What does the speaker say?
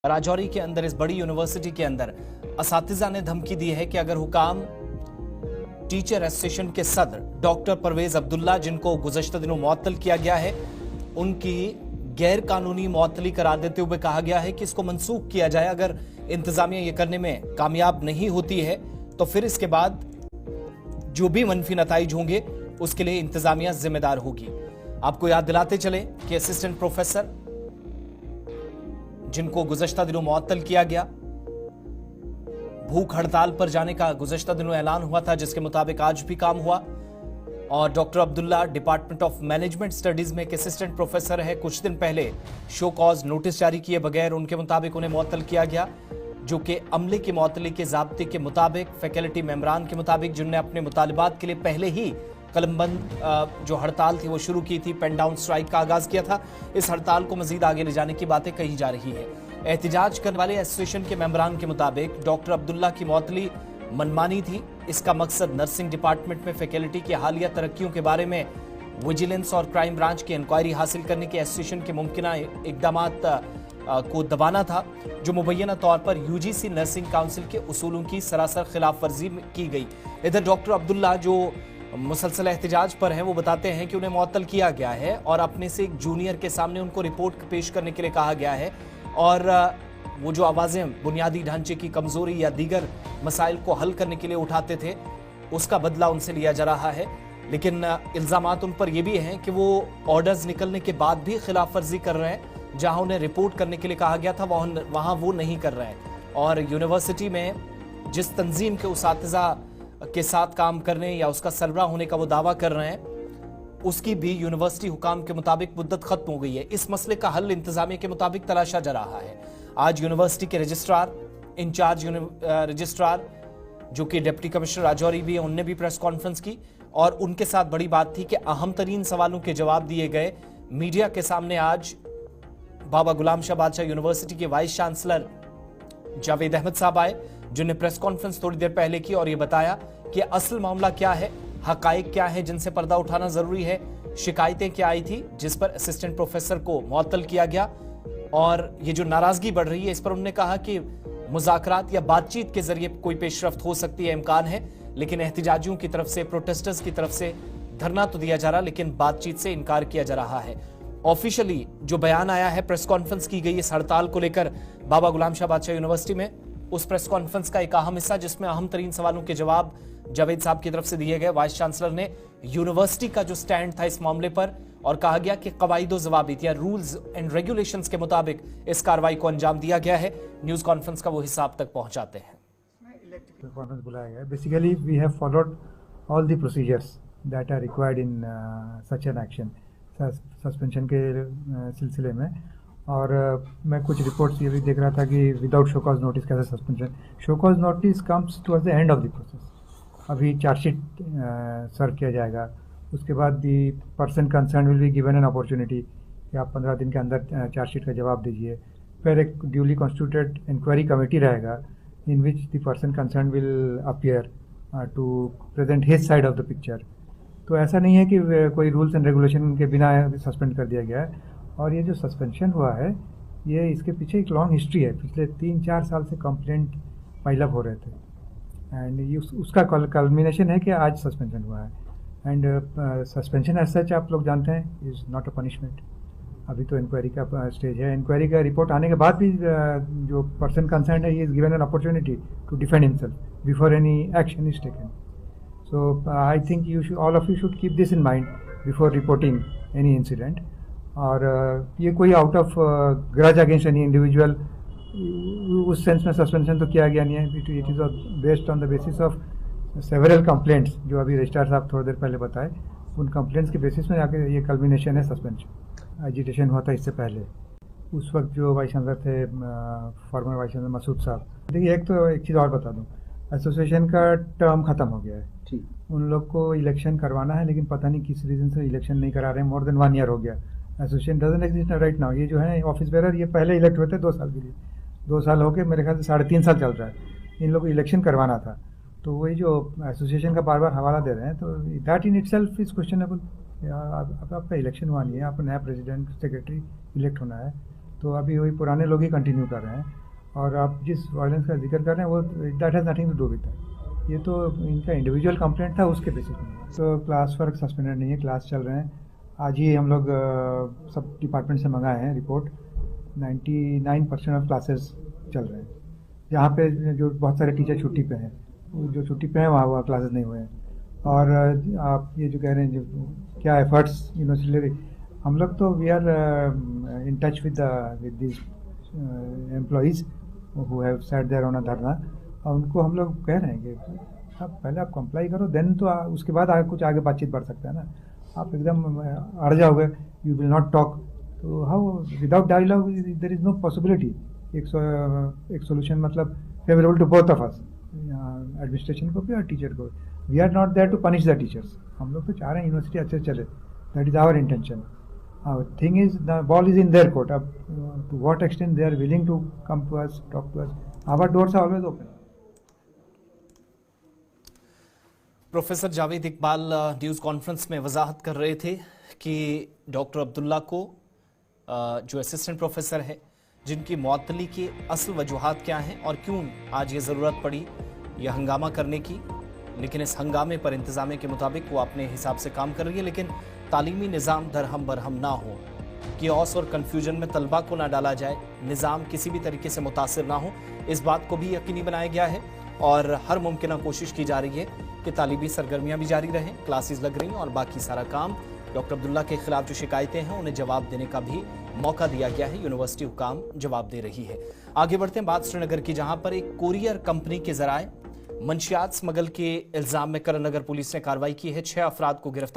राजौरी के अंदर, इस बड़ी यूनिवर्सिटी के अंदर असातिज़ा ने धमकी दी है कि अगर हुकाम टीचर एसोसिएशन के सदर डॉक्टर परवेज अब्दुल्ला, जिनको गुज़श्ता दिनों मुअत्तल किया गया है, उनकी गैर कानूनी मुअत्तली करार देते हुए कहा गया है कि इसको मनसूख किया जाए। अगर इंतजामिया ये करने में कामयाब नहीं होती है तो फिर इसके बाद जो भी मनफी नताइज होंगे उसके लिए इंतजामिया जिम्मेदार होगी। आपको याद दिलाते चले कि असिस्टेंट प्रोफेसर जिनको गुज़श्ता दिनों मुअत्तल किया गया, भूख हड़ताल पर जाने का गुज़श्ता दिनों ऐलान हुआ था, जिसके मुताबिक आज भी काम हुआ। और doctor Abdullah department of management studies में एक असिस्टेंट प्रोफेसर है। कुछ दिन पहले शो कॉज नोटिस जारी किए बगैर उनके मुताबिक उन्हें मुअत्तल किया गया, जो कि अमले की मुअत्तली के ज़ाब्ते के मुताबिक, फैकल्टी मेंबरान के मुताबिक, जिनने अपने मुतालिबात के लिए पहले ही कलमबंद जो हड़ताल थी वो शुरू की थी, पेन डाउन स्ट्राइक का आगाज किया था। इस हड़ताल को मजीद आगे ले जाने की बातें कही जा रही है। एहतिजाज करने वाले एसोसिएशन के मेंबरान के मुताबिक डॉक्टर अब्दुल्ला की मुअत्तली मनमानी थी। इसका मकसद नर्सिंग डिपार्टमेंट में फैकल्टी की हालिया तरक्कियों के बारे में विजिलेंस और क्राइम ब्रांच की इंक्वायरी हासिल करने के एसोसिएशन के मुमकिन इकदामात को दबाना था, जो मुबैना तौर पर यूजीसी नर्सिंग काउंसिल के उसूलों की सरासर खिलाफ वर्जी की गई। इधर डॉक्टर अब्दुल्ला जो मुसलसल एहतिजाज पर हैं, वो बताते हैं कि उन्हें मुअत्तल किया गया है और अपने से एक जूनियर के सामने उनको रिपोर्ट पेश करने के लिए कहा गया है, और वो जो आवाज़ें बुनियादी ढांचे की कमजोरी या दीगर मसाइल को हल करने के लिए उठाते थे, उसका बदला उनसे लिया जा रहा है। लेकिन इल्ज़ामात उन पर यह भी हैं कि वो ऑर्डर्स निकलने के बाद भी खिलाफ वर्जी कर रहे हैं। जहां उन्हें रिपोर्ट करने के लिए कहा गया था वहां वो नहीं कर रहे हैं, और यूनिवर्सिटी में जिस तंजीम के उसातिज़ा के साथ काम करने या उसका सरबराह होने का वो दावा कर रहे हैं, उसकी भी यूनिवर्सिटी हुकाम के मुताबिक मुद्दत खत्म हो गई है। इस मसले का हल इंतजामिया के मुताबिक तलाशा जा रहा है। आज यूनिवर्सिटी के रजिस्ट्रार, इंचार्ज रजिस्ट्रार जो कि डिप्टी कमिश्नर राजौरी भी हैं, उनने भी प्रेस कॉन्फ्रेंस की और उनके साथ बड़ी बात थी कि अहम तरीन सवालों के जवाब दिए गए। मीडिया के सामने आज बाबा गुलाम शाह बादशाह यूनिवर्सिटी के वाइस चांसलर जावेद अहमद साहब आए, जिन्हें प्रेस कॉन्फ्रेंस थोड़ी देर पहले की और ये बताया कि असल मामला क्या है, हकाइक क्या है जिनसे पर्दा उठाना जरूरी है, शिकायतें क्या आई थी जिस पर असिस्टेंट प्रोफेसर को मुअत्तल किया गया, और ये जो नाराजगी बढ़ रही है इस पर उन्होंने कहा कि मुज़ाकरात या बातचीत के जरिए कोई पेशरफ्त हो सकती है, इम्कान है, लेकिन एहतिजाजियों की तरफ से, प्रोटेस्टर्स की तरफ से धरना तो दिया जा रहा, लेकिन बातचीत से इनकार किया जा रहा है। ऑफिशियली जो बयान आया है, प्रेस कॉन्फ्रेंस की गई इस हड़ताल को लेकर बाबा गुलाम शाह बादशाह यूनिवर्सिटी में, उस प्रेस कॉन्फ्रेंस का एक अहम हिस्सा जिसमें अहम तरीन सवालों के जवाब जावेद साहब की तरफ से दिए गए। वाइस चांसलर ने यूनिवर्सिटी का जो स्टैंड था इस मामले पर, और कहा गया कि कवायद ज़वाबित या रूल्स एंड रेगुलेशंस के मुताबिक इस कार्रवाई को अंजाम दिया गया है। न्यूज़ कॉन्फ्रेंस का वो हिस्सा आप तक पहुंचाते हैं। कॉन्फ्रेंस बुलाया गया। Basically we have followed all the procedures that are required in such an action, suspension के सिलसिले में। और मैं कुछ रिपोर्ट्स ये भी देख रहा था कि विदाउट शो कॉज नोटिस कैसे suspension. Show cause notice comes towards the end of the process. अभी चार्जशीट सर्व किया जाएगा, उसके बाद the person concern will be given an opportunity कि आप 15 दिन के अंदर चार्जशीट का जवाब दीजिए। फिर एक ड्यूली कॉन्स्टिट्यूटेड इंक्वायरी कमेटी रहेगा in which the person concern will appear to present his side of the picture. तो ऐसा नहीं है कि कोई रूल्स एंड रेगुलेशन के बिना सस्पेंड कर दिया गया है। और ये जो सस्पेंशन हुआ है, ये इसके पीछे एक लॉन्ग हिस्ट्री है। पिछले 3-4 साल से कंप्लेंट पाइलअप हो रहे थे, एंड ये उसका कल्मिनेशन है कि आज सस्पेंशन हुआ है। एंड सस्पेंशन एज सच आप लोग जानते हैं इज़ नॉट अ पनिशमेंट। अभी तो इंक्वायरी का स्टेज है। इंक्वायरी का रिपोर्ट आने के बाद भी जो पर्सन कंसर्न है, he is given an opportunity to defend himself before any action is taken. So I think all of you should keep this in mind before reporting any incident. और ये कोई out of grudge against any individual उस sense में suspension तो किया गया नहीं है। It is based on the basis of several complaints जो अभी रजिस्ट्रार साहब थोड़ी देर पहले बताए। उन कंप्लेंट्स के बेसिस में जाकर ये कल्मिनेशन है सस्पेंशन। एजिटेशन हुआ था इससे पहले, उस वक्त जो वाइस चांसलर थे फॉर्मर वाइस चांसलर मसूद साहब। देखिए, एक चीज़ और बता दूँ, एसोसिएशन का टर्म ख़त्म हो गया है। उन लोग को इलेक्शन करवाना है, लेकिन पता नहीं किस रीज़न से इलेक्शन नहीं करा रहे हैं। मोर देन 1 ईयर हो गया, association doesn't exist right now. ये जो है ऑफिस बेरर, ये पहले इलेक्ट हुए थे 2 साल के लिए। 2 साल हो गए, मेरे ख्याल से 3.5 साल चल रहा है। इन लोगों को इलेक्शन करवाना था, तो वही जो एसोसिएशन का बार बार हवाला दे रहे हैं, तो that in itself is questionable. अब आपका इलेक्शन हुआ नहीं है, आपका नया प्रेसिडेंट सेक्रेटरी इलेक्ट होना है, तो तो अभी वही पुराने लोग ही कंटिन्यू कर रहे हैं। और आप जिस वायलेंस का जिक्र कर रहे हैं वो that has nothing to do with that, ये तो इनका इंडिविजुअल कंप्लेंट था, उसके बेसिस में। तो क्लास वर्क सस्पेंडेड नहीं है, क्लास चल रहे हैं। आज ही हम लोग सब डिपार्टमेंट से मंगाए हैं रिपोर्ट, 99% ऑफ क्लासेस चल रहे हैं। जहाँ पे जो बहुत सारे टीचर छुट्टी पे हैं, जो छुट्टी पे हैं वहाँ क्लासेस नहीं हुए हैं। और आप ये जो कह रहे हैं जो क्या एफर्ट्स यूनिवर्सिटी, हम लोग तो we are in touch with this employees who have set there on a dharna, और उनको हम लोग कह रहे हैं कि आप पहले आप कंप्लाई करो, देन तो उसके बाद कुछ आगे बातचीत बढ़ सकता है ना। आप एकदम अड़ जाओगे, यू विल नॉट टॉक, तो how without dialogue there is no possibility. एक सोल्यूशन मतलब favourable to both of us, administration को भी और टीचर को। We are not there to punish the teachers, हम लोग तो चाह रहे हैं यूनिवर्सिटी अच्छे से चले, that is our intention. Thing is the ball is in their court. अब to what extent they are willing to come to us, talk to us, our doors are always open. Professor Javed Iqbal news conference में वजाहत कर रहे थे कि doctor Abdullah को जो assistant professor है, जिनकी मुअत्तली की असल वजूहात क्या हैं और क्यों आज ये ज़रूरत पड़ी यह हंगामा करने की, लेकिन इस हंगामे पर इंतज़ामिया के मुताबिक वो अपने हिसाब से काम कर रही है। लेकिन तालीमी निज़ाम दरहम बरहम ना हो, किओस और कन्फ्यूजन में तलबा को ना डाला जाए, निज़ाम किसी भी तरीके से मुतासिर ना हो, इस बात को भी यकीनी बनाया गया है। और हर मुमकिन कोशिश की जा रही है कि तालीमी सरगर्मियाँ भी जारी रहें, क्लासेस लग रही हैं और बाकी सारा काम। डॉक्टर अब्दुल्ला के खिलाफ जो शिकायतें हैं उन्हें जवाब देने का भी मौका दिया गया है, यूनिवर्सिटी हुकाम जवाब दे रही है। आगे बढ़ते हैं बात श्रीनगर की, जहां पर एक कुरियर कंपनी के जराए मंशियात स्मगल के इल्जाम में करण नगर पुलिस ने कार्रवाई की है। 6 अफराद को गिरफ्तार